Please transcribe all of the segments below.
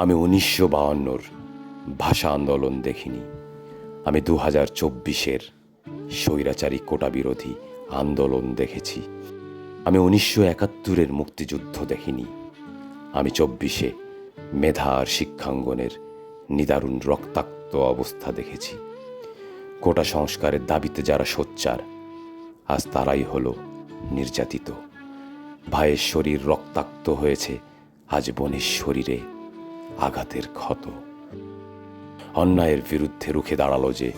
আমি 1952-র ভাষা আন্দোলন দেখিনি। আমি 2024-এর স্বৈরাচারী কোটা বিরোধী আন্দোলন দেখেছি। আমি 1971-এর মুক্তিযুদ্ধ দেখিনি। আমি 24-এ মেধা আর শিক্ষাঙ্গনের নিদারুণ রক্তাক্ত অবস্থা দেখেছি। কোটা সংস্কারের দাবিতে যারা সোচ্চার, আজ তারাই হলো নির্যাতিত। ভাইয়ের শরীর রক্তাক্ত হয়েছে, আজ বোনের শরীরে আঘাতের ক্ষত। অন্যায়ের বিরুদ্ধে রুখে দাঁড়ালো যে,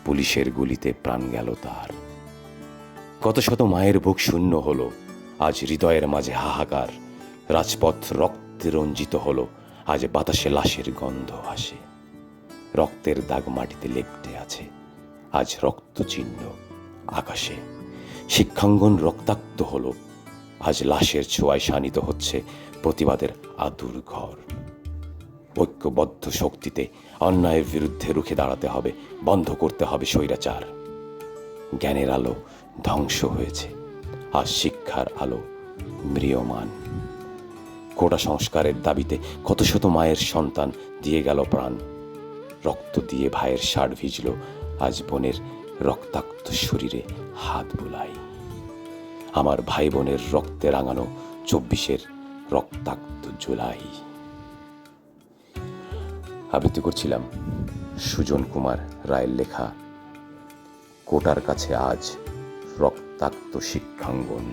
পুলিশের গুলিতে প্রাণ গেল তার। কত শত মায়ের বুক শূন্য হলো, আজ হৃদয়ের মাঝে হাহাকার। রাজপথ রক্তে রঞ্জিত হলো, আজ বাতাসে লাশের গন্ধ আসে। রক্তের দাগ মাটিতে লেপ্টে আছে, আজ রক্তচিহ্ন আকাশে। শিক্ষাঙ্গন রক্তাক্ত হলো, আজ লাশের ছোঁয়ায় শানিত হচ্ছে প্রতিবাদের আতুর ঘর। ঐক্যবদ্ধ শক্তিতে অন্যায়ের বিরুদ্ধে রুখে দাঁড়াতে হবে, বন্ধ করতে হবে স্বৈরাচার। জ্ঞানের আলো ধ্বংস হয়েছে, আজ শিক্ষার আলো ম্রিয়মান। কোটা সংস্কারের দাবিতে কত শত মায়ের সন্তান দিয়ে গেল প্রাণ। রক্ত দিয়ে ভাইয়ের শার্ট ভিজল, আজ বোনের রক্তাক্ত শরীরে হাত বুলাই। আমার ভাই বোনের রক্তে রাঙানো 24-এর রক্তাক্ত জুলাই। আবৃত্তি করছিলাম সুজন কুমার রায়ের লেখা কোটার কাছে আজ রক্তাক্ত শিক্ষাঙ্গন।